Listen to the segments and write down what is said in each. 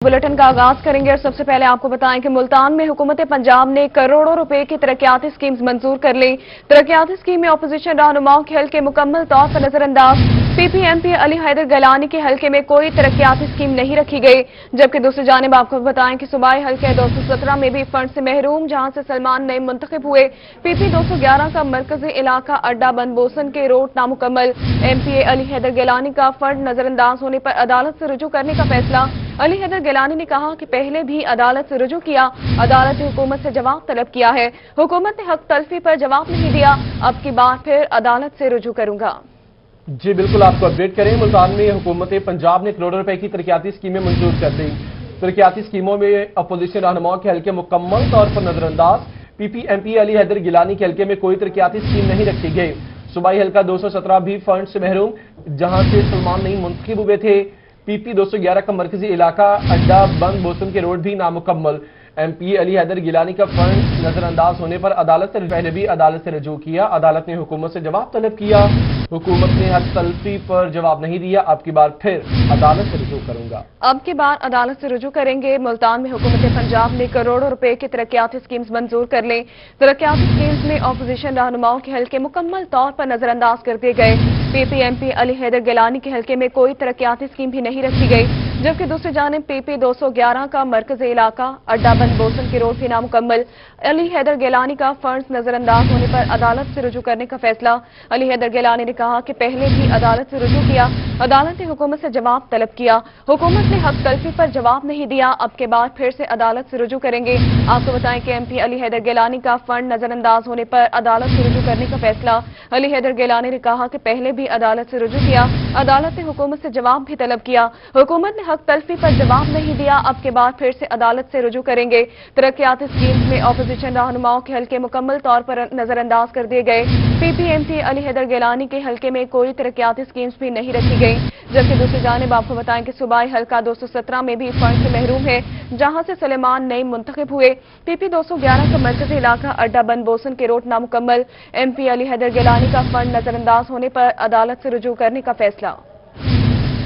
Bulletin का आगाज करेंगे और सबसे पहले आपको बताएं कि मुल्तान में हुकूमत पंजाब ने करोड़ों रुपए की तरक्याती स्कीम्स मंजूर कर ली। तरक्याती स्कीम में अपोजिशन रहनुमाओं के हल्के मुकम्मल तौर पर नजरअंदाज। पीपीएमपी अली हैदर गैलानी के हल्के में कोई तरक्याती स्कीम नहीं रखी गई, जबकि दूसरी जानिब आपको बताएं कि सूबाई हल्के 217 में भी फंड से महरूम, जहां से सलमान नईम मुंतखब हुए। पीपी 211 का मरकजी इलाका अड्डा बंद बोसन के रोड नामुकम्मल। एमपीए अली हैदर गैलानी का फंड नजरअंदाज होने पर अदालत से रुजू करने का फैसला। अली हैदर गैलानी ने कहा कि पहले भी अदालत से रुजू किया, अदालत ने हुकूमत से जवाब तलब किया है। हुकूमत ने हक तलफी पर जवाब नहीं दिया, अब की बार फिर अदालत से रुजू करूंगा। जी बिल्कुल, आपको अपडेट करें। मुल्तान में हुकूमत पंजाब ने करोड़ों रुपए की तरक्याती स्कीमें मंजूर कर दी। तरक्याती स्कीमों में अपोजिशन रहनुमाओं के हल्के मुकम्मल तौर पर नजरअंदाज। पीपीएमपी अली हैदर गिलानी के हल्के में कोई तरक्याती स्कीम नहीं रखी गई। सूबाई हल्का 217 भी फंड से महरूम, जहां से सलमान नईम मुंतखब हुए थे। पीपी 211 का मरकजी इलाका अड्डा बंद बोसन के रोड भी नामुकम्मल। एमपी अली हैदर गिलानी का फंड नजरअंदाज होने पर अदालत से पहले भी अदालत से रुजू किया, अदालत ने हुकूमत से जवाब तलब किया। हुकूमत ने हक तलफी पर जवाब नहीं दिया, अब की बार फिर अदालत से रुजू करूंगा। अब की बार अदालत से रुजू करेंगे। मुल्तान में हुकूमत पंजाब ने करोड़ों रुपए की तरक्याती स्कीम्स मंजूर कर ली। तरक्याती स्कीम्स में अपोजिशन रहनुमाओं के हल्के मुकम्मल तौर पर नजरअंदाज कर दिए गए। पीपीएमपी अली हैदर गिलानी के हल्के में कोई तरक्याती स्कीम भी नहीं रखी गई, जबकि दूसरी जानिब पीपी 211 का मरकजी इलाका अड्डा बंद बोसन के रोड भी नामुकम्मल। अली हैदर गिलानी का फंड नजरअंदाज होने पर अदालत से रुजू करने का फैसला। अली हैदर गिलानी ने कहा कि पहले भी अदालत से रुजू किया, अदालत ने हुकूमत से जवाब तलब किया। हुकूमत ने हक तलफी पर जवाब नहीं दिया, अब के बाद फिर से अदालत से रुजू करेंगे। आपको बताएं कि एमपी अली हैदर गिलानी का फंड नजरअंदाज होने पर अदालत से रुजू करने का फैसला। अली हैदर गिलानी ने कहा कि पहले भी अदालत से रुजू किया, अदालत ने हुकूमत से जवाब भी तलब किया। हुकूमत ने हक तलफी पर जवाब नहीं दिया, अब के बाद फिर से अदालत से रुजू करेंगे। तरक्याती स्कीम्स में अपोजिशन रहनुमाओं के हल्के मुकम्मल तौर पर नजरअंदाज कर दिए गए। पीपीएमपी अली हैदर गैलानी के हल्के में कोई तरक्याती स्कीम्स भी नहीं रखी गई, जबकि दूसरी जानिब आपको बताएं कि सूबाई हल्का 217 में भी फंड से महरूम है, जहां से सलमान नईम मुंतखब हुए। पीपी 211 का मरकजी इलाका अड्डा बंद बोसन के रोड नामुकम्मल। एमपी अली हैदर गैलानी का फंड नजरअंदाज होने पर अदालत से रुजू करने का फैसला।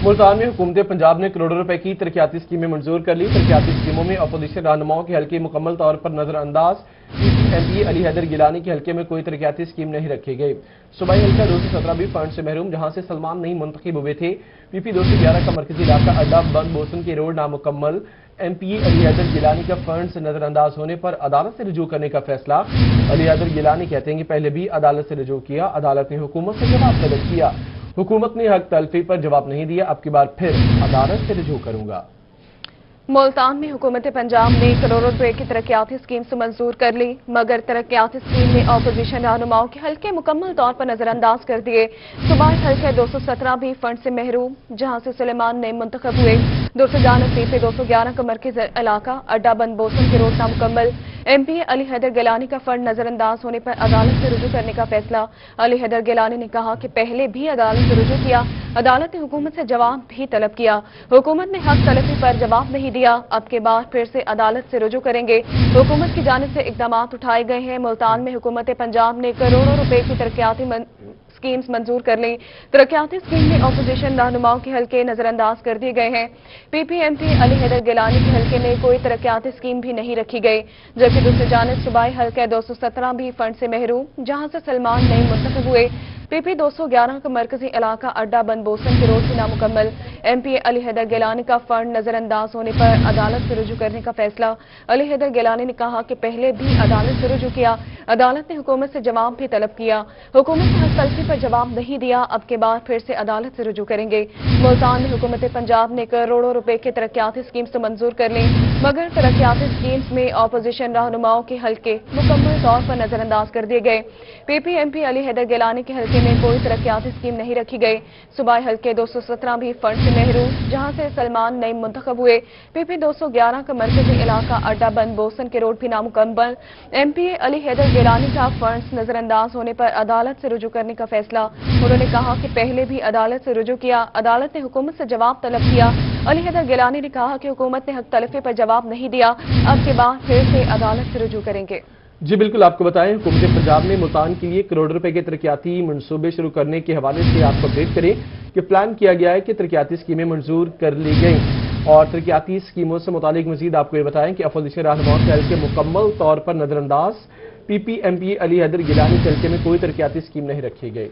मुल्तान में हुकूमत पंजाब ने करोड़ों रुपए की तरक्याती स्कीमें मंजूर कर ली। तरक्याती स्कीमों में अपोजिशन रहनुमाओं के हल्के मुकम्मल तौर पर नजरअंदाज। पीपीएमपी अली हैदर गिलानी के हल्के में कोई तरक्याती स्कीम नहीं रखी गई। सूबाई हल्का 217 भी फंड से महरूम, जहां से सलमान नईम मुंतखब हुए थे। पीपी 211 का मरकजी इलाका अड्डा बंद बोसन के रोड नामुकम्मल। एमपी अली हैदर गिलानी का फंड से नजरअंदाज होने पर अदालत से रुजू करने का फैसला। अली हैदर गिलानी कहते हैं कि पहले भी अदालत से रुजू किया, अदालत ने हुकूमत से जवाब तलब किया। हुकूमत ने हक तलफी पर जवाब नहीं दिया, अब की बार फिर अदालत से रुजू करूंगा। मुल्तान में हुकूमत पंजाब ने करोड़ों रुपए की तरक्याती स्कीम्स मंजूर कर ली, मगर तरक्याती स्कीम में अपोजिशन रहनुमाओं के हल्के मुकम्मल तौर पर नजरअंदाज कर दिए। सूबाई हल्के 217 भी फंड से महरूम, जहां से सलमान नईम मुंतखब हुए। दूसरी जानिब पीपी 211 का मरकजी इलाका अड्डा बंद बोसन के रोड नामुकम्मल। एमपी अली हैदर गैलानी का फंड नजरअंदाज होने पर अदालत से रुजू करने का फैसला। अली हैदर गैलानी ने कहा कि पहले भी अदालत से रुजू किया, अदालत ने हुकूमत से जवाब भी तलब किया। हुकूमत ने हक तलफी पर जवाब नहीं दिया, अब के बाद फिर से अदालत से रुजू करेंगे। हुकूमत की जानिब से इकदाम उठाए गए हैं। मुल्तान में हुकूमत पंजाब ने करोड़ों रुपए की तरक्याती स्कीम्स मंजूर कर ली। तरक्याती स्कीम में अपोजिशन रहनुमाओं के हल्के नजरअंदाज कर दिए गए हैं। पीपीएमपी अली हैदर गैलानी के हल्के में कोई तरक्याती स्कीम भी नहीं रखी गई, जबकि दूसरी जानिब सूबाई हल्के 217 भी फंड से महरूम, जहां से सलमान नईम मुंतखब हुए। पीपी 211 का मरकजी इलाका अड्डा बंद बोसन के रोड भी नामुकम्मल। एमपी अली हैदर गैलानी का फंड नजरअंदाज होने पर अदालत से रुजू करने का फैसला। अली हैदर गैलानी ने कहा कि पहले भी अदालत से रुजू किया, अदालत ने हुकूमत से जवाब भी तलब किया। हुकूमत ने हक तलफी पर जवाब नहीं दिया, अब के बाद फिर से अदालत से रुजू करेंगे। मुल्तान में हुकूमत पंजाब ने करोड़ों रुपए के तरक्याती स्कीम्स तो मंजूर कर ली, मगर तरक्याती स्कीम्स में अपोजिशन रहनुमाओं के हल्के मुकम्मल तौर पर नजरअंदाज कर दिए गए। पीपीएमपी अली हैदर गैलानी के हल्के में कोई तरक्याती स्कीम नहीं रखी गई। सूबाई हल्के 217 भी फंड से महरूम, जहां से सलमान नईम मुंतखब हुए। पीपी 211 का मरकजी इलाका अड्डा बंद बोसन के रोड भी नामुकम्मल। एमपीए अली हैदर गैलानी का फंड नजरअंदाज होने पर अदालत से रुजू करने का फैसला। उन्होंने कहा कि पहले भी अदालत से रुजू किया, अदालत ने हुकूमत से जवाब तलब किया। अली हैदर गैलानी ने कहा कि हुकूमत ने हक तलफी पर जवाब नहीं दिया, अब के बाद फिर से अदालत से रुजू करेंगे। जी बिल्कुल, आपको बताएं हुकूमत पंजाब ने मुल्तान के लिए करोड़ रुपए के तरक्याती मंसूबे शुरू करने के हवाले से आपको अपडेट करें कि प्लान किया गया है कि तरक्याती स्कीमें मंजूर कर ली गई। اور ترقیاتی اسکیموں سے متعلق مزید آپ کو یہ بتائیں کہ اپوزیشن رہنماؤں کے حلقے مکمل طور پر نظر انداز، پی پی ایم پی علی حیدر گیلانی کے حلقے میں کوئی ترقیاتی اسکیم نہیں رکھی گئی۔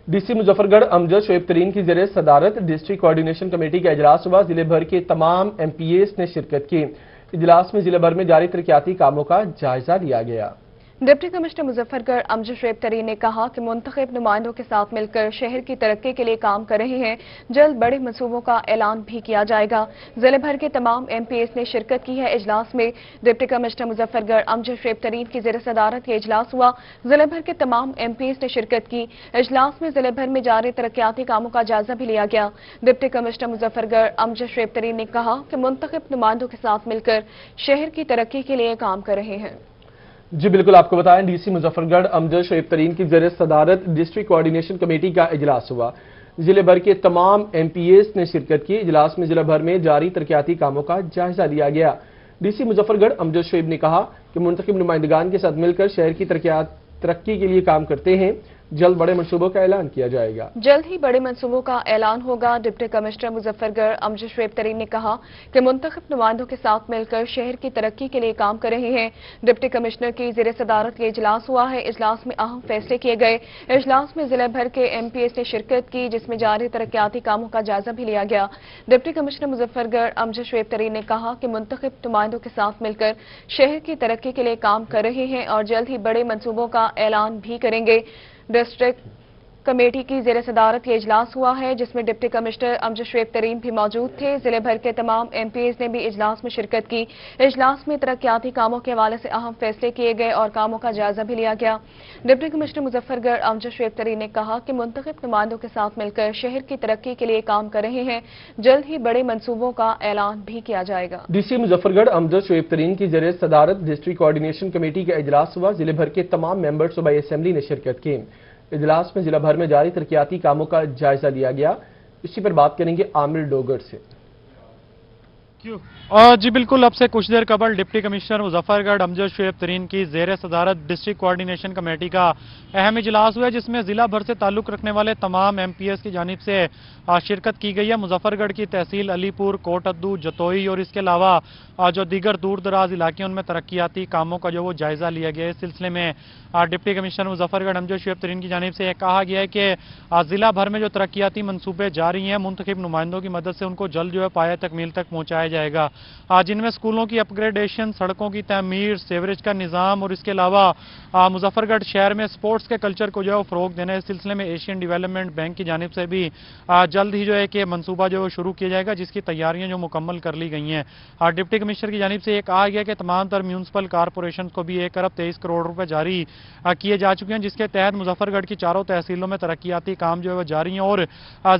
ڈی سی مظفر گڑھ امجد شعیب ترین کی زیر صدارت ڈسٹرکٹ کوارڈینیشن کمیٹی کا اجلاس ہوا۔ ضلع بھر کے تمام ایم پی ایز نے شرکت کی۔ اجلاس میں ضلع بھر میں جاری ترقیاتی کاموں کا جائزہ لیا گیا۔ ڈپٹی کمشنر مظفر گڑھ امجد شعیب ترین نے کہا کہ منتخب نمائندوں کے ساتھ مل کر شہر کی ترقی کے لیے کام کر رہے ہیں، جلد بڑے منصوبوں کا اعلان بھی کیا جائے گا۔ ضلع بھر کے تمام ایم پی ایس نے شرکت کی ہے۔ اجلاس میں ڈپٹی کمشنر مظفر گڑھ امجد شعیب ترین کی زیر صدارت یہ اجلاس ہوا۔ ضلع بھر کے تمام ایم پی ایس نے شرکت کی۔ اجلاس میں ضلع بھر میں جاری ترقیاتی کاموں کا جائزہ بھی لیا گیا۔ ڈپٹی کمشنر مظفر گڑھ امجد شعیب ترین نے کہا کہ منتخب نمائندوں کے ساتھ مل کر شہر کی ترقی کے لیے کام کر رہے ہیں۔ جی بالکل، آپ کو بتائیں ڈی سی مظفر گڑھ امجد شعیب ترین کی زیر صدارت ڈسٹرکٹ کوارڈینیشن کمیٹی کا اجلاس ہوا۔ ضلع بھر کے تمام ایم پی ایس نے شرکت کی۔ اجلاس میں ضلع بھر میں جاری ترقیاتی کاموں کا جائزہ لیا گیا۔ ڈی سی مظفر گڑھ امجد شعیب نے کہا کہ منتخب نمائندگان کے ساتھ مل کر شہر کی ترقی کے لیے کام کرتے ہیں، جلد بڑے منصوبوں کا اعلان کیا جائے گا۔ جلد ہی بڑے منصوبوں کا اعلان ہوگا۔ ڈپٹی کمشنر مظفر گڑھ امجد شعیب ترین نے کہا کہ منتخب نمائندوں کے ساتھ مل کر شہر کی ترقی کے لیے کام کر رہے ہیں۔ ڈپٹی کمشنر کی زیر صدارت یہ اجلاس ہوا ہے۔ اجلاس میں اہم فیصلے کیے گئے۔ اجلاس میں ضلع بھر کے ایم پی ایس نے شرکت کی، جس میں جاری ترقیاتی کاموں کا جائزہ بھی لیا گیا۔ ڈپٹی کمشنر مظفر گڑھ امجد شعیب ترین نے کہا کہ منتخب نمائندوں کے ساتھ مل کر شہر کی ترقی کے لیے کام کر رہے ہیں اور جلد ہی بڑے منصوبوں کا اعلان بھی کریں گے۔ ڈسٹرکٹ کمیٹی کی زیر صدارت یہ اجلاس ہوا ہے، جس میں ڈپٹی کمشنر امجد شعیب ترین بھی موجود تھے۔ ضلع بھر کے تمام ایم پی ایس نے بھی اجلاس میں شرکت کی۔ اجلاس میں ترقیاتی کاموں کے حوالے سے اہم فیصلے کیے گئے اور کاموں کا جائزہ بھی لیا گیا۔ ڈپٹی کمشنر مظفر گڑھ امجد شعیب ترین نے کہا کہ منتخب نمائندوں کے ساتھ مل کر شہر کی ترقی کے لیے کام کر رہے ہیں، جلد ہی بڑے منصوبوں کا اعلان بھی کیا جائے گا۔ ڈی سی مظفر گڑھ امجد شعیب ترین کی زیر صدارت ڈسٹرکٹ کوارڈینیشن کمیٹی کا اجلاس ہوا۔ ضلع بھر کے تمام ممبر صوبائی اسمبلی نے شرکت کی۔ اجلاس میں ضلع بھر میں جاری ترقیاتی کاموں کا جائزہ لیا گیا۔ اسی پر بات کریں گے عامر ڈوگر سے۔ جی بالکل، اب سے کچھ دیر قبل ڈپٹی کمشنر مظفر گڑھ امجد شعیب ترین کی زیر صدارت ڈسٹرکٹ کوارڈینیشن کمیٹی کا اہم اجلاس ہوا ہے، جس میں ضلع بھر سے تعلق رکھنے والے تمام ایم پی ایس کی جانب سے شرکت کی گئی ہے۔ مظفر گڑھ کی تحصیل علی پور، کوٹ ادو، جتوئی اور اس کے علاوہ جو دیگر دور دراز علاقے ان میں ترقیاتی کاموں کا جو وہ جائزہ لیا گیا ہے۔ اس سلسلے میں ڈپٹی کمشنر مظفر گڑھ امجد شعیب ترین کی جانب سے یہ کہا گیا ہے کہ ضلع بھر میں جو ترقیاتی منصوبے جاری ہیں، منتخب نمائندوں کی مدد سے ان کو جلد جو ہے پایہ تکمیل تک پہنچایا جائے گا، جن میں اسکولوں کی اپ گریڈیشن، سڑکوں کی تعمیر، سیوریج کا نظام اور اس کے علاوہ مظفر گڑھ شہر میں سپورٹس کے کلچر کو جو ہے وہ فروغ دینا ہے۔ اس سلسلے میں ایشین ڈیولپمنٹ بینک کی جانب سے بھی جلد ہی جو ہے کہ منصوبہ جو ہے شروع کیا جائے گا، جس کی تیاریاں جو مکمل کر لی گئی ہیں۔ ڈپٹی کمشنر کی جانب سے یہ کہا گیا کہ تمام تر میونسپل کارپوریشن کو بھی 1 ارب 23 کروڑ روپے جاری کیے جا چکے ہیں، جس کے تحت مظفر گڑھ کی چاروں تحصیلوں میں ترقیاتی کام جو ہے وہ جاری ہیں اور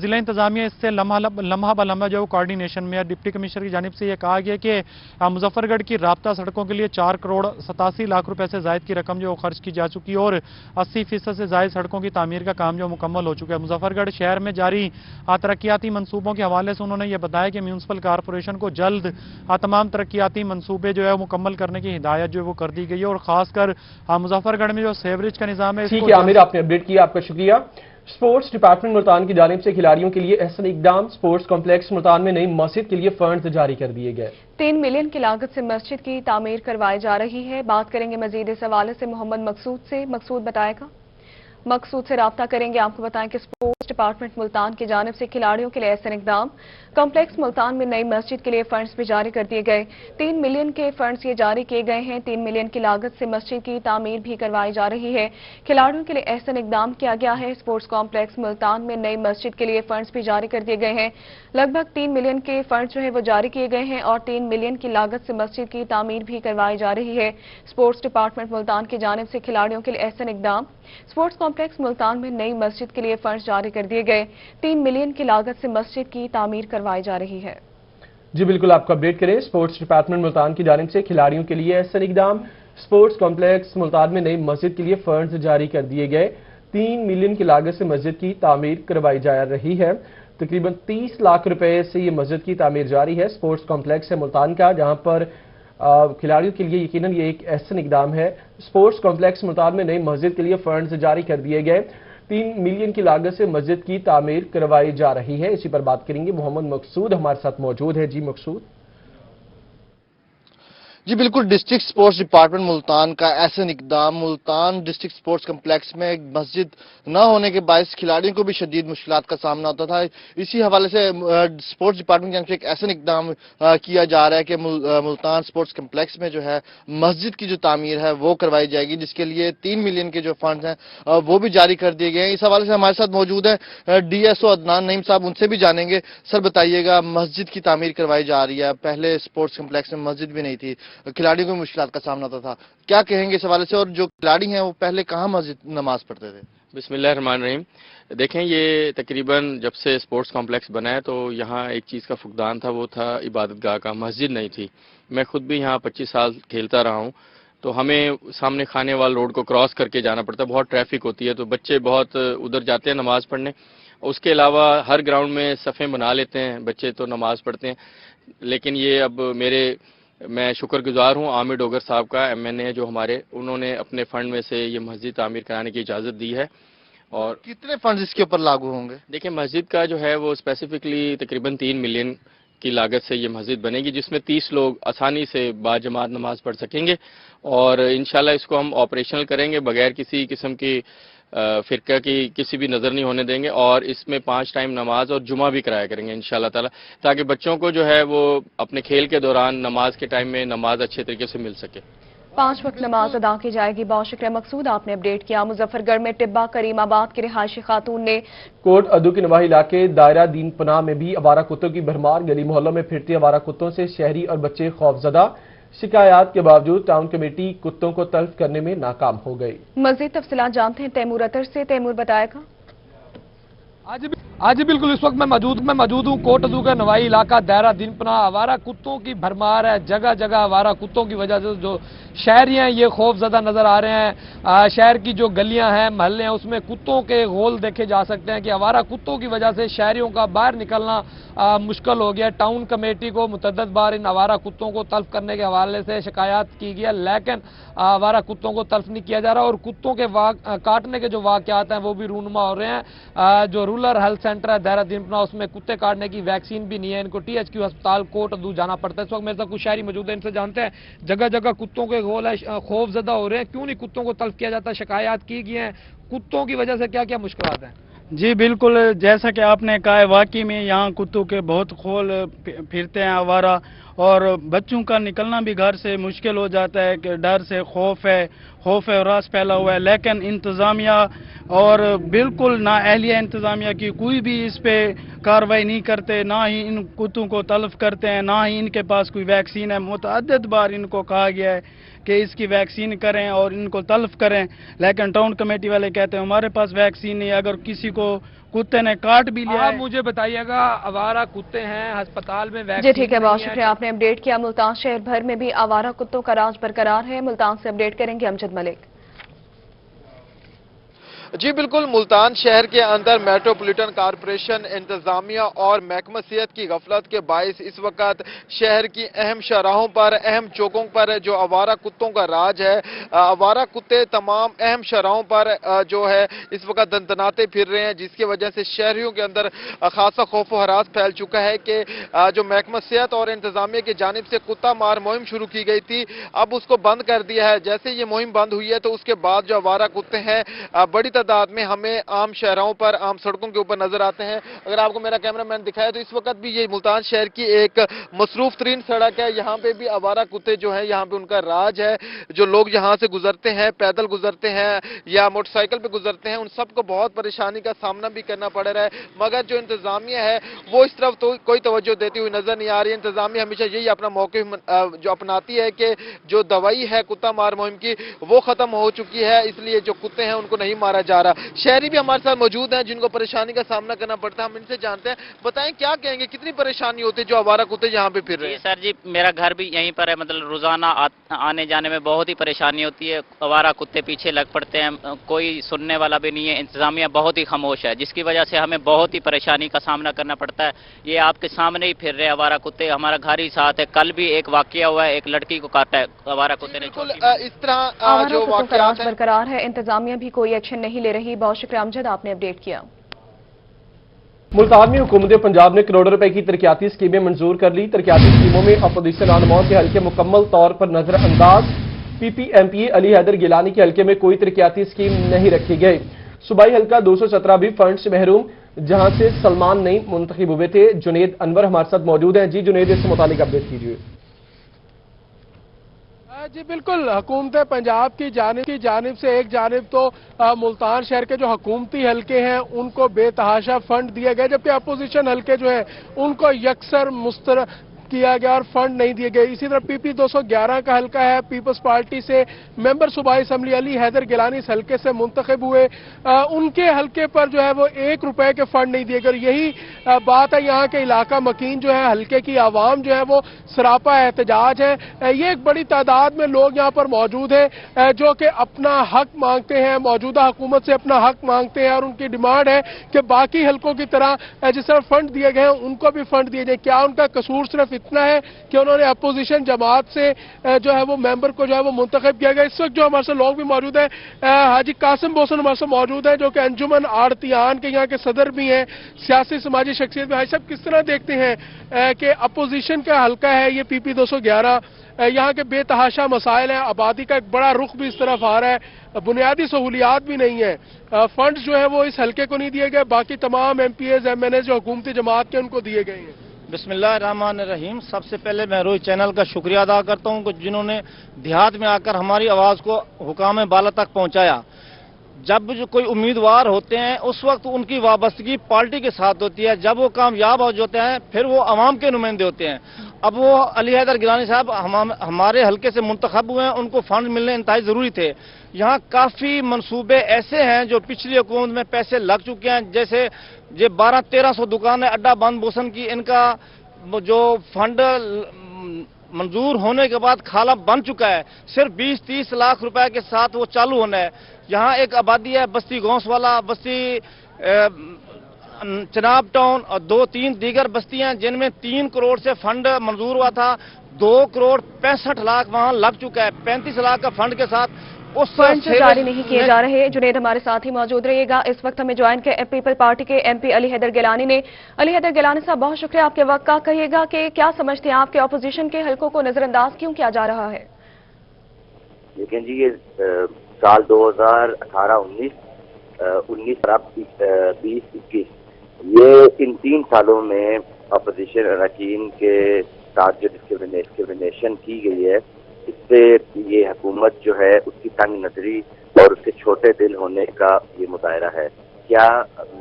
ضلع انتظامیہ اس سے لمحہ بلمحہ جو ہے کوارڈینیشن میں ہے۔ ڈپٹی کمشنر کی جانب سے یہ کہا گیا کہ مظفر گڑھ کی رابطہ سڑکوں کے لیے 4 کروڑ 87 لاکھ روپے سے زائد کی رقم جو خرچ کی جا چکی اور 80% سے زائد سڑکوں کی تعمیر کا کام جو مکمل ہو چکا ہے۔ مظفر گڑھ شہر میں جاری ترقیاتی منصوبوں کے حوالے سے انہوں نے یہ بتایا کہ میونسپل کارپوریشن کو جلد تمام ترقیاتی منصوبے جو ہے مکمل کرنے کی ہدایت جو ہے وہ کر دی گئی ہے اور خاص کر مظفر گڑھ میں جو سیوریج کا نظام ہے۔ ٹھیک ہے عامر، آپ نے اپڈیٹ کیا، آپ کا شکریہ۔ سپورٹس ڈپارٹمنٹ ملتان کی جانب سے کھلاڑیوں کے لیے احسن اقدام، سپورٹس کمپلیکس ملتان میں نئی مسجد کے لیے فنڈز جاری کر دیے گئے۔ 3 ملین کی لاگت سے مسجد کی تعمیر کروائی جا رہی ہے۔ بات کریں گے مزید اس حوالے سے محمد مقصود سے۔ مقصود بتائے گا، مقصود سے رابطہ کریں گے۔ آپ کو بتائیں کہ سپورٹس ڈپارٹمنٹ ملتان کی جانب سے کھلاڑیوں کے لیے احسن اقدام، کمپلیکس ملتان میں نئی مسجد کے لیے فنڈز بھی جاری کر دیے گئے۔ 3 ملین کے فنڈز یہ جاری کیے گئے ہیں۔ 3 ملین کی لاگت سے مسجد کی تعمیر بھی کروائی جا رہی ہے۔ کھلاڑیوں کے لیے احسن اقدام کیا گیا ہے۔ سپورٹس کمپلیکس ملتان میں نئی مسجد کے لیے فنڈز بھی جاری کر دیے گئے ہیں۔ لگ بھگ 3 ملین کے فنڈز جو ہے وہ جاری کیے گئے ہیں اور 3 ملین کی لاگت سے مسجد کی تعمیر بھی کروائی جا رہی ہے۔ سپورٹس ڈپارٹمنٹ ملتان کی جانب سے کھلاڑیوں کے لیے احسن اقدام، سپورٹس کمپلیکس ملتان میں نئی مسجد کے لیے فنڈز جاری کر دیے گئے۔ 3 ملین کی لاگت سے مسجد کی تعمیر کروائی جا رہی ہے۔ جی بالکل، آپ کو اپڈیٹ کریں۔ سپورٹس ڈپارٹمنٹ ملتان کی جانب سے کھلاڑیوں کے لیے احسن اقدام، سپورٹس کمپلیکس ملتان میں نئی مسجد کے لیے فنڈز جاری کر دیے گئے۔ 3 ملین کی لاگت سے مسجد کی تعمیر کروائی جا رہی ہے۔ तकरीबन 30 लाख रुपए से ये मस्जिद की तामीर जारी है। स्पोर्ट्स कॉम्प्लेक्स है मुल्तान का, जहां पर खिलाड़ियों के लिए यकीनन ये एक ऐसा इकदाम है। स्पोर्ट्स कॉम्प्लेक्स मुल्तान में नई मस्जिद के लिए फंड्स जारी कर दिए गए। 3 मिलियन की लागत से मस्जिद की तामीर करवाई जा रही है। इसी पर बात करेंगे, मोहम्मद मकसूद हमारे साथ मौजूद है। जी मकसूद। जी बिल्कुल, डिस्ट्रिक्ट स्पोर्ट्स डिपार्टमेंट मुल्तान का ऐसा इकदाम, मुल्तान डिस्ट्रिक्ट स्पोर्ट्स कम्प्लेक्स में एक मस्जिद न होने के बायस खिलाड़ियों को भी शदीद मुश्किलात का सामना होता था। इसी हवाले से स्पोर्ट्स डिपार्टमेंट की जानब से एक ऐसा इकदाम किया जा रहा है कि मुल्तान स्पोर्ट्स कम्प्लेक्स में जो है मस्जिद की जो तामीर है वो करवाई जाएगी, जिसके लिए 3 मिलियन के जो फंड हैं वो भी जारी कर दिए गए हैं। इस हवाले से हमारे साथ मौजूद है DSO अदनान नईम साहब, उनसे भी जानेंगे। सर बताइएगा, मस्जिद की तामीर करवाई जा रही है, पहले स्पोर्ट्स कम्प्लेक्स में मस्जिद भी नहीं थी, खिलाड़ियों को मुश्किलात का सामना होता था, क्या कहेंगे इस हवाले से? और जो खिलाड़ी हैं वो पहले कहाँ मस्जिद नमाज पढ़ते थे? बिस्मिल्लाहिर्रहमानिर्रहीम। देखें, ये तकरीबन जब से स्पोर्ट्स कॉम्प्लेक्स बना है तो यहाँ एक चीज़ का फुकदान था, वो था इबादतगाह का। मस्जिद नहीं थी। मैं खुद भी यहाँ 25 साल खेलता रहा हूँ, तो हमें सामने खाने वाला रोड को क्रॉस करके जाना पड़ता है, बहुत ट्रैफिक होती है, तो बच्चे बहुत उधर जाते हैं नमाज पढ़ने। उसके अलावा हर ग्राउंड में सफ़ें बना लेते हैं बच्चे, तो नमाज पढ़ते हैं। लेकिन ये अब मैं शुक्रगुजार हूँ आमिर डोगर साहब का, MNA जो हमारे, उन्होंने अपने फंड में से ये मस्जिद तामीर कराने की इजाज़त दी है। और कितने फंड इसके ऊपर लागू होंगे? देखिए, मस्जिद का जो है वो स्पेसिफिकली तकरीबन 3 मिलियन की लागत से ये मस्जिद बनेगी, जिसमें 30 लोग आसानी से बाजमात नमाज पढ़ सकेंगे। और इंशाल्लाह इसको हम ऑपरेशनल करेंगे, बगैर किसी किस्म की फिरका की किसी भी नज़र नहीं होने देंगे। और इसमें 5 टाइम नमाज और जुमा भी कराया करेंगे इंशाल्लाह ताला, ताकि बच्चों को जो है वो अपने खेल के दौरान नमाज के टाइम में नमाज अच्छे तरीके से मिल सके। 5 वक्त नमाज अदा की जाएगी। बहुत शुक्रिया मकसूद, आपने अपडेट किया। मुजफ्फरगढ़ में टिब्बा करीमाबाद की रिहायशी खातून ने कोट अदू के नवाही इलाके दायरा दीन पनाह में भी आवारा कुत्तों की भरमार। गली मोहल्लों में फिरते आवारा कुत्तों से शहरी और बच्चे खौफजदा। शिकायत के बावजूद टाउन कमेटी कुत्तों को तल्फ करने में नाकाम हो गई। मजीद तफसीलात जानते हैं तैमूर अतर से। तैमूर बताएगा। आज बिल्कुल इस वक्त मैं मौजूद हूँ कोट अदू का नवाई इलाका दायरा दीन पनाह। आवारा कुत्तों की भरमार है, जगह जगह आवारा कुत्तों की वजह से जो शहरी हैं ये खौफजदा नजर आ रहे हैं। शहर की जो गलियां हैं, महल्ले हैं, उसमें कुत्तों के गोल देखे जा सकते हैं कि आवारा कुत्तों की वजह से शहरियों का बाहर निकलना मुश्किल हो गया। टाउन कमेटी को मुतअद्दिद बार इन आवारा कुत्तों को तल्फ करने के हवाले से शिकायत की गई, लेकिन आवारा कुत्तों को तल्फ नहीं किया जा रहा। और कुत्तों के काटने के जो वाकयात हैं वो भी रूनुमा हो रहे हैं। जो रूरल हेल्थ सेंटर है दायरा दीन पनाह, उसमें कुत्ते काटने की वैक्सीन भी नहीं है, इनको THQ अस्पताल कोट अदू जाना पड़ता है। इस वक्त मेरे साथ कुछ शहरी मौजूद है, इनसे जानते हैं जगह जगह कुत्तों के गोल है, खौफजदा हो रहे हैं, क्यों नहीं कुत्तों को तल्फ किया जाता? शिकायत की गई है, कुत्तों की वजह से क्या क्या मुश्किलात हैं? जी बिल्कुल, जैसा कि आपने कहा है, वाकई में यहाँ कुत्तों के बहुत खोल फिरते हैं आवारा, और बच्चों का निकलना भी घर से मुश्किल हो जाता है कि डर से खौफ है रास फैला हुआ है। लेकिन इंतज़ामिया और बिल्कुल ना अहलिया इंतज़ामिया की कोई भी इस पे कार्रवाई नहीं करते, ना ही इन कुत्तों को तल्फ करते हैं, ना ही इनके पास कोई वैक्सीन है। मुतअद्दिद बार इनको कहा गया है कि इसकी वैक्सीन करें और इनको तल्फ करें, लेकिन टाउन कमेटी वाले कहते हैं हमारे पास वैक्सीन नहीं। अगर किसी को कुत्ते ने काट भी लिया, आप मुझे बताइएगा, आवारा कुत्ते हैं, अस्पताल में वैक्सीन जी ठीक है, बहुत नहीं शुक्रिया, आपने अपडेट किया। मुल्तान शहर भर में भी आवारा कुत्तों का राज बरकरार है। मुल्तान से अपडेट करेंगे अमजद मलिक। जी बिल्कुल, मुल्तान शहर के अंदर मेट्रोपॉलिटन कॉरपोरेशन, इंतजामिया और महकमा सेहत की गफलत के बायस इस वक्त शहर की अहम शराहों पर, अहम चौकों पर जो आवारा कुत्तों का राज है, आवारा कुत्ते तमाम अहम शराहों पर जो है इस वक्त दंदनाते फिर रहे हैं, जिसकी वजह से शहरियों के अंदर खासा खौफ व हरास फैल चुका है कि जो महकमा सेहत और इंतजामिया की जानिब से कुत्ता मार मुहिम शुरू की गई थी, अब उसको बंद कर दिया है। जैसे ये मुहिम बंद हुई है तो उसके बाद जो आवारा कुत्ते हैं बड़ी तादाद में हमें आम शहरों पर, आम सड़कों के ऊपर नजर आते हैं। अगर आपको मेरा कैमरामैन दिखाए तो इस वक्त भी ये मुल्तान शहर की एक मसरूफ तरीन सड़क है, यहाँ पे भी आवारा कुत्ते जो है यहाँ पे उनका राज है। जो लोग यहाँ से गुजरते हैं, पैदल गुजरते हैं या मोटरसाइकिल पे गुजरते हैं, उन सबको बहुत परेशानी का सामना भी करना पड़ रहा है। मगर जो इंतजामिया है वो इस तरफ तो कोई तवज्जो देती हुई नजर नहीं आ रही है। इंतजामिया हमेशा यही अपना मौक़िफ़ जो अपनाती है कि जो दवाई है कुत्ता मार मुहिम की वो खत्म हो चुकी है, इसलिए जो कुत्ते हैं उनको नहीं मारा जा रहा। शहरी भी हमारे साथ मौजूद हैं जिनको परेशानी का सामना करना पड़ता है, हम इनसे जानते हैं। बताएं क्या कहेंगे, कितनी परेशानी होती है जो आवारा कुत्ते यहाँ पे फिर रहे जी हैं? सर जी, मेरा घर भी यहीं पर है, मतलब रोजाना आने जाने में बहुत ही परेशानी होती है। आवारा कुत्ते पीछे लग पड़ते हैं, कोई सुनने वाला भी नहीं है, इंतजामिया बहुत ही खामोश है, जिसकी वजह से हमें बहुत ही परेशानी का सामना करना पड़ता है। ये आपके सामने ही फिर रहे आवारा कुत्ते, हमारा घर ही साथ है। कल भी एक वाकया हुआ है, एक लड़की को काटा है आवारा कुत्ते ने। बिल्कुल इस तरह आवारा जो कुत्तों का वाकयात राज हैं बरकरार है, इंतजामिया भी कोई एक्शन नहीं ले रही। बहुत शुक्रिया अमजद, आपने अपडेट किया। मुल्तान में हुकूमत पंजाब ने करोड़ों रुपए की तरक्याती स्कीमें मंजूर कर ली। तरक्याती स्कीमों में अपोजिशन रहनुमाओं के हल्के मुकम्मल तौर पर नजरअंदाज। PPMPA अली हैदर गिलानी के हल्के में कोई तरक्याती स्कीम नहीं रखी गई। सूबाई हल्का 217 भी फंड से महरूम, जहां से सलमान नईम मुंतखब हुए थे। जुनेद अनवर हमारे साथ मौजूद हैं। जी जुनेद, इससे मुतालिक अपडेट कीजिए। जी बिल्कुल, हुकूमत पंजाब की जानिब से एक जानिब तो मुल्तान शहर के जो हुकूमती हल्के हैं उनको बेतहाशा फंड दिए गए, जबकि अपोजिशन हल्के जो है उनको यकसर मुस्तरद किया गया और फंड नहीं दिए गए। इसी तरह PP 211 का हल्का है, पीपल्स पार्टी से मेंबर सूबाई असम्बली अली हैदर गिलानी इस हल्के से मुंतखब हुए। उनके हल्के पर जो है वो 1 रुपए के फंड नहीं दिए गए। यही बात है, यहाँ के इलाका मकीन जो है, हल्के की आवाम जो है वो सरापा एहतजाज है। ये एक बड़ी तादाद में लोग यहाँ पर मौजूद हैं जो कि अपना हक मांगते हैं, मौजूदा हुकूमत से अपना हक मांगते हैं और उनकी डिमांड है कि बाकी हल्कों की तरह जिस तरह फंड दिए गए हैं उनको भी फंड दिए जाए। क्या उनका कसूर सिर्फ इतना है कि उन्होंने अपोजिशन जमात से जो है वो मेंबर को जो है वो मुंतखब किया गया? इस वक्त जो हमारे साथ लोग भी मौजूद हैं, हाजी कासिम बोसन हमारे साथ मौजूद हैं जो कि अंजुमन आड़तियान के यहाँ के सदर भी हैं, सियासी समाजी शख्सियत भी। हाजी साहब, किस तरह देखते हैं कि अपोजिशन का हल्का है ये PP 211, यहाँ के बेतहाशा मसाइल हैं, आबादी का एक बड़ा रुख भी इस तरफ आ रहा है, बुनियादी सहूलियात भी नहीं है, फंड जो है वो इस हल्के को नहीं दिए गए, बाकी तमाम MPAs MNAs जो हुकूमती जमात के उनको दिए गए हैं। बिस्मिल्लाहिर्रहमानिर्रहीम। सबसे पहले मैं रोई चैनल का शुक्रिया अदा करता हूं कि जिन्होंने देहात में आकर हमारी आवाज़ को हुकाम बाला तक पहुंचाया। जब जो कोई उम्मीदवार होते हैं उस वक्त उनकी वाबस्तगी पार्टी के साथ होती है, जब वो कामयाब हो जाते हैं फिर वो अवाम के नुमाइंदे होते हैं। अब वो अली हैदर गिलानी साहब हमारे हल्के से मुंतखब हुए हैं, उनको फंड मिलने इंतहाई ज़रूरी थे। यहाँ काफ़ी मनसूबे ऐसे हैं जो पिछली हुकूमत में पैसे लग चुके हैं, जैसे ये 1200-1300 दुकानें अड्डा बंद बोसन की, इनका जो फंड मंजूर होने के बाद खाला बन चुका है, सिर्फ 20-30 लाख रुपए के साथ वो चालू होना है। यहाँ एक आबादी है बस्ती गौंसवाला, बस्ती चनाब टाउन और 2-3 दीगर बस्तियां जिनमें 3 करोड़ से फंड मंजूर हुआ था। 2 करोड़ 65 लाख वहां लग चुका है। 35 लाख का फंड के साथ उस फंड जारी नहीं किए जा रहे। जुनेद हमारे साथ ही मौजूद रहिएगा। इस वक्त हमें ज्वाइन किया पीपल पार्टी के MP अली हैदर गिलानी ने। अली हैदर गिलानी साहब, बहुत शुक्रिया आपके वक्त का। कहिएगा कि क्या समझते हैं आपके अपोजिशन के हल्कों को नजरअंदाज क्यों किया जा रहा है? लेकिन जी ये साल 2018-19, 19-20-21 ये इन 3 सालों में अपोजिशन अरकान के साथ जो डिस्क्रिमिनेशन की गई है, इससे ये हुकूमत जो है उसकी तंग नजरी और उसके छोटे दिल होने का ये मुजाहरा है। क्या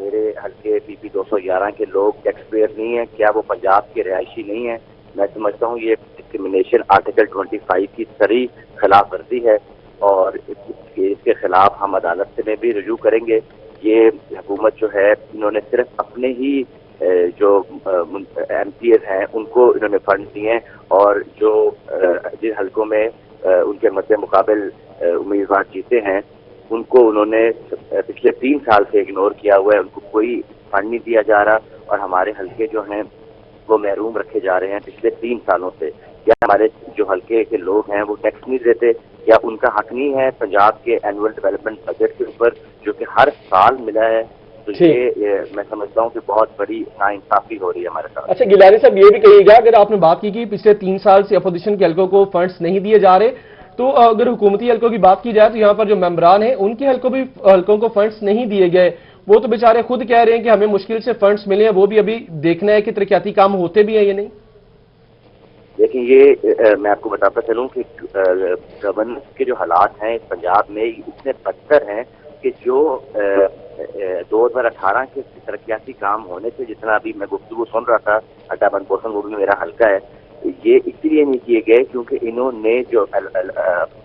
मेरे हल्के PP 211 के लोग टैक्स पेयर नहीं है? क्या वो पंजाब के रिहायशी नहीं है? मैं समझता हूँ ये डिस्क्रिमिनेशन आर्टिकल 25 की सरी खिलाफ वर्जी है और इसके खिलाफ हम अदालत में भी रुजू करेंगे। ये हुकूमत जो है इन्होंने सिर्फ अपने ही जो MPAs हैं उनको इन्होंने फंड दिए हैं और जो जिन हल्कों में उनके मद्दे मुकाबिल उम्मीदवार जीते हैं उनको उन्होंने पिछले 3 साल से इग्नोर किया हुआ है, उनको कोई फंड नहीं दिया जा रहा और हमारे हल्के जो हैं वो महरूम रखे जा रहे हैं पिछले 3 सालों से। क्या हमारे जो हल्के के लोग हैं वो टैक्स नहीं देते? क्या उनका हक नहीं है पंजाब के एनुअल डेवलपमेंट बजट के ऊपर जो कि हर साल मिला है? तो ये मैं समझता हूँ कि बहुत बड़ी नाइंसाफी हो रही है हमारे साथ। अच्छा गिलानी साहब, ये भी कहिएगा, अगर आपने बात की कि पिछले 3 साल से अपोजिशन के हल्कों को फंड्स नहीं दिए जा रहे, तो अगर हुकूमती हल्कों की बात की जाए तो यहाँ पर जो मेंबरान हैं उनके हल्कों को फंड्स नहीं दिए गए। वो तो बेचारे खुद कह रहे हैं कि हमें मुश्किल से फंड्स मिले हैं, वो भी अभी देखना है कि तरक्याती काम होते भी हैं या नहीं। लेकिन ये मैं आपको बताता चलूं कि गवर्नेंस के जो हालात हैं पंजाब में इतने बदतर हैं कि जो 2018 के तरक्याती काम होने से, जितना अभी मैं गुफ्तगू सुन रहा था, अड्डा बंद बोसन वो भी मेरा हल्का है, ये इसलिए नहीं किए गए क्योंकि इन्होंने जो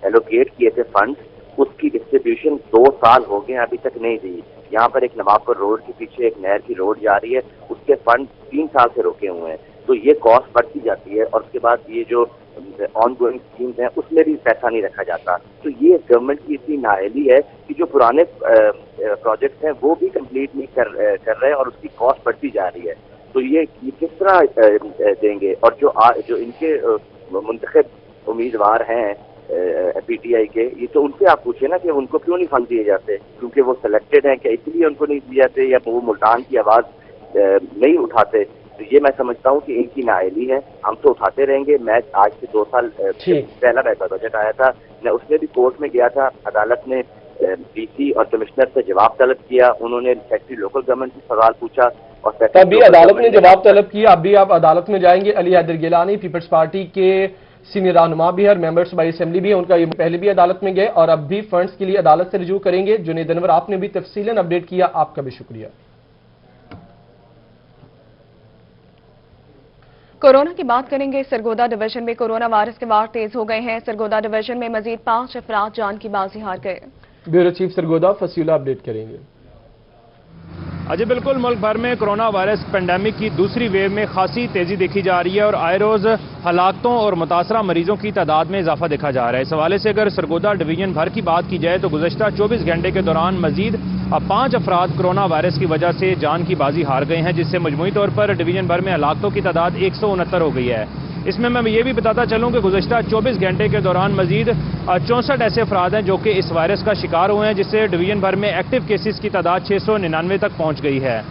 एलोकेट किए थे फंड اس کی ڈسٹریبیوشن 2 سال ہو گئے ابھی تک نہیں دی. یہاں پر ایک نوابپور روڈ کے پیچھے ایک نہر کی روڈ جا رہی ہے, اس کے فنڈ 3 سال سے روکے ہوئے ہیں. تو یہ کاسٹ بڑھتی جاتی ہے, اور اس کے بعد یہ جو آن گوئنگ اسکیمز ہیں اس میں بھی پیسہ نہیں رکھا جاتا. تو یہ گورنمنٹ کی اتنی نااہلی ہے کہ جو پرانے پروجیکٹس ہیں وہ بھی کمپلیٹ نہیں کر رہے, اور اس کی کاسٹ بڑھتی جا رہی ہے. تو یہ کس طرح دیں گے؟ اور جو ان کے منتخب امیدوار ہیں پی ٹی آئی کے, یہ تو ان سے آپ پوچھیں نا کہ ان کو کیوں نہیں فنڈ دیے جاتے, کیونکہ وہ سلیکٹڈ ہیں, کیا اس لیے ان کو نہیں دیے جاتے, یا وہ ملتان کی آواز نہیں اٹھاتے؟ تو یہ میں سمجھتا ہوں کہ ان کی نااہلی ہے. ہم تو اٹھاتے رہیں گے. میں آج سے 2 سال پہلا بجٹ آیا تھا, میں اس میں بھی کورٹ میں گیا تھا. عدالت نے ڈی سی اور کمشنر سے جواب طلب کیا, انہوں نے سیکرٹری لوکل گورنمنٹ سے سوال پوچھا, اور تب بھی عدالت نے جواب طلب کیا. اب بھی آپ عدالت میں جائیں گے. علی حیدر گیلانی پیپلز پارٹی کے سینئر رہنما بھی ہے اور ممبرز بائی اسمبلی بھی ہے, ان کا یہ پہلے بھی عدالت میں گئے اور اب بھی فنڈز کے لیے عدالت سے رجوع کریں گے. جنید انور, آپ نے بھی تفصیلاً اپڈیٹ کیا, آپ کا بھی شکریہ. کورونا کی بات کریں گے. سرگودا ڈویژن میں کورونا وائرس کے وار تیز ہو گئے ہیں. سرگودا ڈویژن میں مزید 5 افراد جان کی بازی ہار گئے. بیورو چیف سرگودا فصیلہ اپڈیٹ کریں گے. جی بالکل, ملک بھر میں کرونا وائرس پینڈیمک کی دوسری ویو میں خاصی تیزی دیکھی جا رہی ہے اور آئے روز ہلاکتوں اور متاثرہ مریضوں کی تعداد میں اضافہ دیکھا جا رہا ہے. اس حوالے سے اگر سرگودا ڈویژن بھر کی بات کی جائے تو گزشتہ 24 گھنٹے کے دوران مزید 5 افراد کرونا وائرس کی وجہ سے جان کی بازی ہار گئے ہیں, جس سے مجموعی طور پر ڈویژن بھر میں ہلاکتوں کی تعداد 169 ہو گئی ہے. اس میں یہ بھی بتاتا چلوں کہ گزشتہ 24 گھنٹے کے دوران مزید 64 ایسے افراد ہیں جو کہ اس وائرس کا شکار ہوئے ہیں, جس سے ڈویژن بھر میں ایکٹیو کیسز کی تعداد 699 تک پہنچ گئی ہے.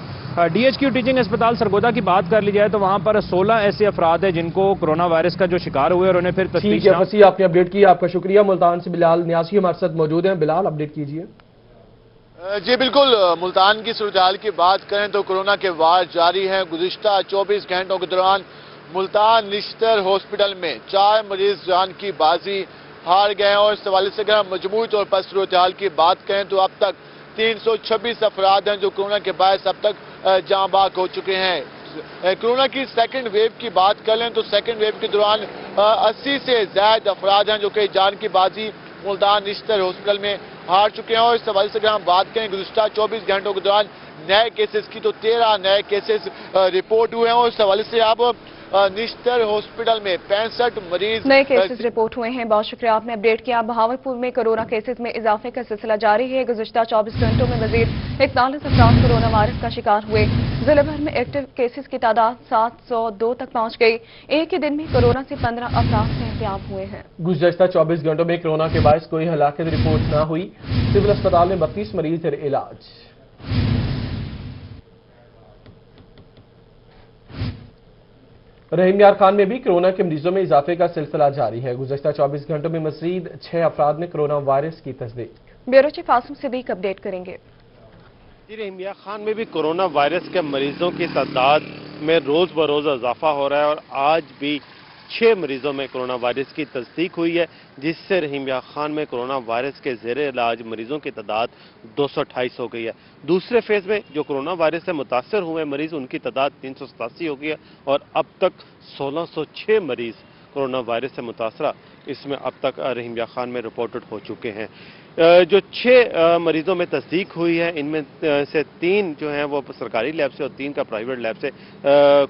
ڈی ایچ کیو ٹیچنگ اسپتال سرگودا کی بات کر لی جائے تو وہاں پر 16 ایسے افراد ہیں جن کو کرونا وائرس کا جو شکار ہوئے اور انہیں پھر ٹھیک ہے فصیح, آپ نے اپڈیٹ کیا, آپ کا شکریہ. ملتان سے بلال نیازی ہمارے ساتھ موجود ہیں. بلال, اپڈیٹ کیجیے. جی بالکل, ملتان کی صورتحال کی بات کریں تو کورونا کے وار جاری ہیں. گزشتہ 24 گھنٹوں کے دوران ملتان نشتر ہاسپٹل میں 4 مریض جان کی بازی ہار گئے ہیں, اور اس حوالے سے اگر مجموعی طور پر صورتحال کی بات کریں تو اب تک 326 افراد ہیں جو کورونا کے باعث اب تک جاں باک ہو چکے ہیں. کورونا کی سیکنڈ ویو کی بات کر لیں تو سیکنڈ ویو کے دوران 80 سے زائد افراد ہیں جو کہ جان کی بازی ملتان نشتر ہاسپٹل میں ہار چکے ہیں. اور اس حوالے سے اگر ہم بات کریں گزشتہ 24 گھنٹوں کے دوران نئے کیسز کی تو 13 نئے کیسز رپورٹ ہوئے ہیں, اور اس حوالے سے آپ نشتر ہاسپٹل میں 65 مریض نئے کیسز رپورٹ ہوئے ہیں. بہت شکریہ, آپ نے اپڈیٹ کیا. بہاولپور میں کورونا کیسز میں اضافے کا سلسلہ جاری ہے. گزشتہ 24 گھنٹوں میں مزید 41 افراد کورونا وائرس کا شکار ہوئے. ضلع بھر میں ایکٹیو کیسز کی تعداد 702 تک پہنچ گئی. ایک ہی دن میں کورونا سے 15 افراد صحتیاب ہوئے ہیں. گزشتہ 24 گھنٹوں میں کورونا کے باعث کوئی ہلاکت رپورٹ نہ ہوئی. سول اسپتال میں 32 مریض زیر علاج. رحیم یار خان میں بھی کورونا کے مریضوں میں اضافے کا سلسلہ جاری ہے. گزشتہ 24 گھنٹوں میں مزید 6 افراد نے کورونا وائرس کی تصدیق. بیورو چیف آصم صدیق اپڈیٹ کریں گے. جی, رحیم یار خان میں بھی کورونا وائرس کے مریضوں کی تعداد میں روز بروز اضافہ ہو رہا ہے, اور آج بھی 6 مریضوں میں کورونا وائرس کی تصدیق ہوئی ہے, جس سے رحیم یار خان میں کورونا وائرس کے زیر علاج مریضوں کی تعداد 228 ہو گئی ہے. دوسرے فیز میں جو کورونا وائرس سے متاثر ہوئے مریض ان کی تعداد 387 ہو گئی ہے, اور اب تک 1606 مریض کورونا وائرس سے متاثرہ اس میں اب تک رحیم یار خان میں رپورٹڈ ہو چکے ہیں. جو 6 مریضوں میں تصدیق ہوئی ہے ان میں سے 3 جو ہیں وہ سرکاری لیب سے اور 3 کا پرائیویٹ لیب سے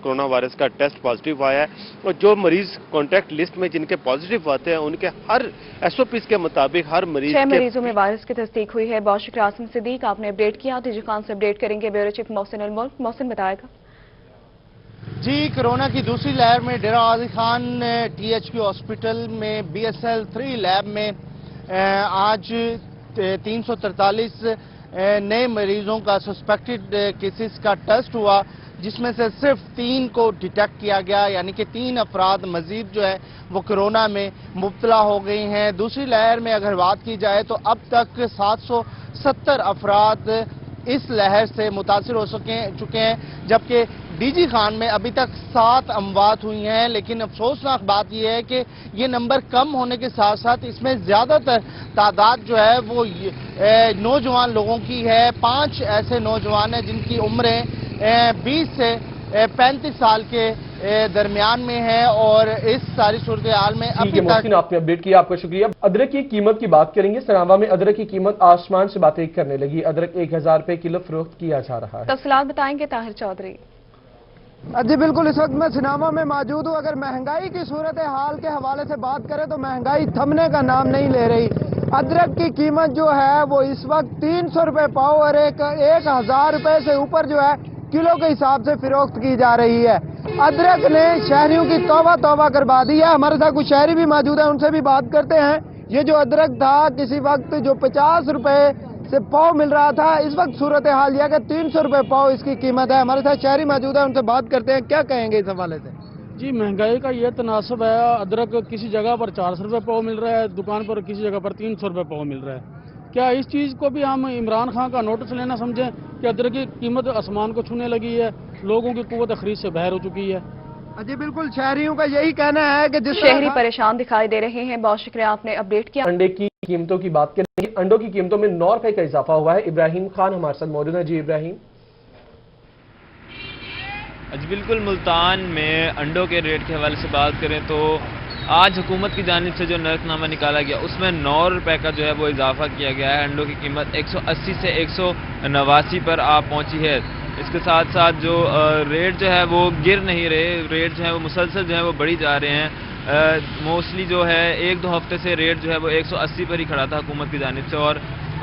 کورونا وائرس کا ٹیسٹ پازیٹیو آیا ہے, اور جو مریض کانٹیکٹ لسٹ میں جن کے پازیٹیو آتے ہیں ان کے ہر ایس او پیز کے مطابق ہر مریض 6 مریضوں میں وائرس کی تصدیق ہوئی ہے. بہت شکریہ آصم صدیق, آپ نے اپڈیٹ کیا. ڈی جی خان سے اپڈیٹ کریں گے بیورو چیف محسن الملک. محسن بتائے گا. جی, کورونا کی دوسری لہر میں Dera Ghazi Khan T H Q hospital میں بی ایس ایل 3 لیب میں آج 343 نئے مریضوں کا سسپیکٹڈ کیسز کا ٹیسٹ ہوا, جس میں سے صرف 3 کو ڈیٹیکٹ کیا گیا, یعنی کہ 3 افراد مزید جو ہے وہ کورونا میں مبتلا ہو گئی ہیں. دوسری لہر میں اگر بات کی جائے تو اب تک 770 افراد اس لہر سے متاثر ہو چکے ہیں, جبکہ ڈی جی خان میں ابھی تک 7 اموات ہوئی ہیں. لیکن افسوسناک بات یہ ہے کہ یہ نمبر کم ہونے کے ساتھ ساتھ اس میں زیادہ تر تعداد جو ہے وہ نوجوان لوگوں کی ہے. 5 ایسے نوجوان ہیں جن کی عمریں 20 سے 35 سال کے درمیان میں ہے اور اس ساری صورتحال میں ٹھیک ہے محسن، آپ نے اپڈیٹ کیا، آپ کا شکریہ۔ ادرک کی قیمت کی بات کریں گے۔ سناوا میں ادرک کی قیمت آسمان سے باتیں کرنے لگی، ادرک 1000 روپے کلو فروخت کیا جا رہا ہے۔ تفصیلات بتائیں گے طاہر چودھری۔ جی بالکل، اس وقت میں سناوا میں موجود ہوں۔ اگر مہنگائی کی صورتحال کے حوالے سے بات کریں تو مہنگائی تھمنے کا نام نہیں لے رہی۔ ادرک کی قیمت جو ہے وہ اس وقت 300 روپے پاؤ اور 1000 روپے سے اوپر جو ہے کلو کے حساب سے فروخت کی جا رہی ہے۔ ادرک نے شہریوں کی توبہ توبہ کروا دی ہے۔ ہمارے ساتھ کچھ شہری بھی موجود ہیں، ان سے بھی بات کرتے ہیں۔ یہ جو ادرک تھا کسی وقت جو 50 روپے سے پاؤ مل رہا تھا، اس وقت صورتحال یہ کہ 300 روپے پاؤ اس کی قیمت ہے۔ ہمارے ساتھ شہری موجود ہیں، ان سے بات کرتے ہیں، کیا کہیں گے اس حوالے سے؟ جی مہنگائی کا یہ تناسب ہے، ادرک کسی جگہ پر 400 روپے پاؤ مل رہا ہے، دکان پر کسی جگہ پر 300 روپے پاؤ مل رہا ہے۔ کیا اس چیز کو بھی ہم عمران خان کا نوٹس لینا سمجھیں کہ ادرک کی قیمت آسمان کو چھونے لگی ہے، لوگوں کی قوت خرید سے باہر ہو چکی ہے؟ جی بالکل، شہریوں کا یہی کہنا ہے کہ جس شہری پریشان دکھائی دے رہے ہیں۔ بہت شکریہ، آپ نے اپڈیٹ کیا۔ انڈے کی قیمتوں کی بات کریں گے۔ انڈوں کی قیمتوں میں 9 روپے کا اضافہ ہوا ہے۔ ابراہیم خان ہمارے ساتھ موجود ہیں۔ جی ابراہیم۔ جی بالکل، ملتان میں انڈوں کے ریٹ کے حوالے سے بات کریں تو آج حکومت کی جانب سے جو نرخ نامہ نکالا گیا اس میں 9 روپے کا جو ہے وہ اضافہ کیا گیا ہے۔ انڈوں کی قیمت 180 سے 189 پر پہنچی ہے۔ اس کے ساتھ ساتھ جو ریٹ جو ہے وہ گر نہیں رہے، ریٹ جو ہے وہ مسلسل جو ہے وہ بڑھی جا رہے ہیں۔ موسٹلی جو ہے 1-2 ہفتے سے ریٹ جو ہے وہ 180 پر ہی کھڑا تھا حکومت کی جانب سے، اور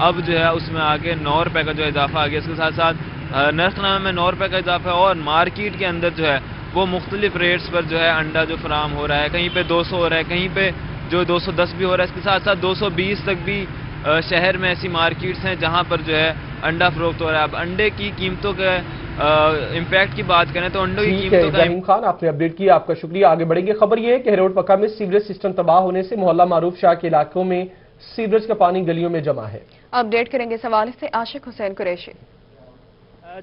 اب جو ہے اس میں آگے 9 روپے کا جو اضافہ آ گیا۔ اس کے ساتھ ساتھ نرخ نامے میں 9 روپے کا اضافہ ہے، اور مارکیٹ کے اندر جو ہے وہ مختلف ریٹس پر جو ہے انڈا جو فراہم ہو رہا ہے، کہیں پہ 200 ہو رہا ہے، کہیں پہ جو 210 بھی ہو رہا ہے۔ اس کے ساتھ ساتھ 220 تک بھی شہر میں ایسی مارکیٹس ہیں جہاں پر جو ہے انڈا فروخت ہو رہا ہے۔ اب انڈے کی قیمتوں کے امپیکٹ کی بات کریں تو انڈوں کی قیمتوں کا ابراہیم خان، آپ نے اپڈیٹ کیا، آپ کا شکریہ۔ آگے بڑھیں گے۔ خبر یہ ہے کہ ہیروڈ پکا میں سیوریج سسٹم تباہ ہونے سے محلہ معروف شاہ کے علاقوں میں سیوریج کا پانی گلیوں میں جمع ہے۔ اپڈیٹ کریں گے اس حوالے سے عاشق حسین قریشی۔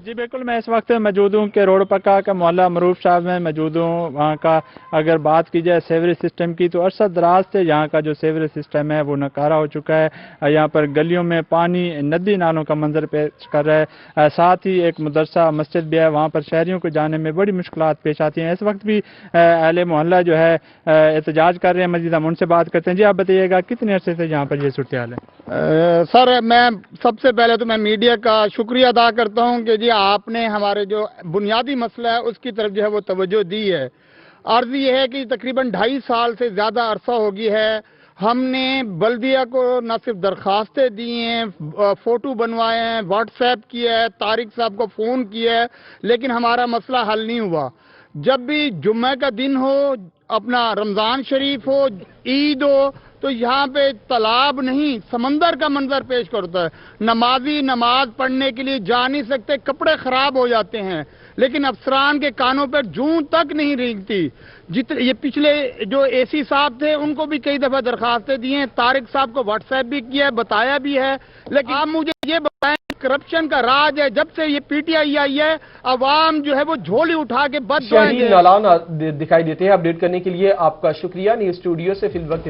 جی بالکل، میں اس وقت موجود ہوں کہ روڈ پکا کا محلہ معروف شاہ میں موجود ہوں۔ وہاں کا اگر بات کی جائے سیوریج سسٹم کی تو عرصہ دراز سے یہاں کا جو سیوریج سسٹم ہے وہ ناکارہ ہو چکا ہے۔ یہاں پر گلیوں میں پانی ندی نالوں کا منظر پیش کر رہا ہے۔ ساتھ ہی ایک مدرسہ مسجد بھی ہے، وہاں پر شہریوں کو جانے میں بڑی مشکلات پیش آتی ہیں۔ اس وقت بھی اہل محلہ جو ہے احتجاج کر رہے ہیں۔ مزید ہم ان سے بات کرتے ہیں۔ جی آپ بتائیے گا کتنے عرصے سے یہاں پر یہ صورتحال ہے؟ سر میں سب سے پہلے تو میں میڈیا کا شکریہ ادا کرتا ہوں کہ جی آپ نے ہمارے جو بنیادی مسئلہ ہے اس کی طرف جو ہے وہ توجہ دی ہے۔ عرض یہ ہے کہ تقریباً 2.5 سال سے زیادہ عرصہ ہو گیا ہے، ہم نے بلدیہ کو نہ صرف درخواستیں دی ہیں، فوٹو بنوائے ہیں، واٹس ایپ کیا ہے، طارق صاحب کو فون کیا ہے، لیکن ہمارا مسئلہ حل نہیں ہوا۔ جب بھی جمعہ کا دن ہو، اپنا رمضان شریف ہو، عید ہو، تو یہاں پہ تالاب نہیں سمندر کا منظر پیش کرتا ہے۔ نمازی نماز پڑھنے کے لیے جا نہیں سکتے، کپڑے خراب ہو جاتے ہیں، لیکن افسران کے کانوں پر جون تک نہیں رینگتی۔ یہ پچھلے جو اے سی صاحب تھے ان کو بھی کئی دفعہ درخواستیں دی ہیں، طارق صاحب کو واٹس ایپ بھی کیا ہے، بتایا بھی ہے، لیکن آپ مجھے یہ بتائیں کرپشن کا راج ہے۔ جب سے یہ پی ٹی آئی آئی ہے، عوام جو ہے وہ جھولی اٹھا کے بد دعائیں شہری نالان دکھائی دیتے ہیں۔ اپڈیٹ کرنے کے لیے آپ کا شکریہ۔ نیوز اسٹوڈیو سے فی الوقت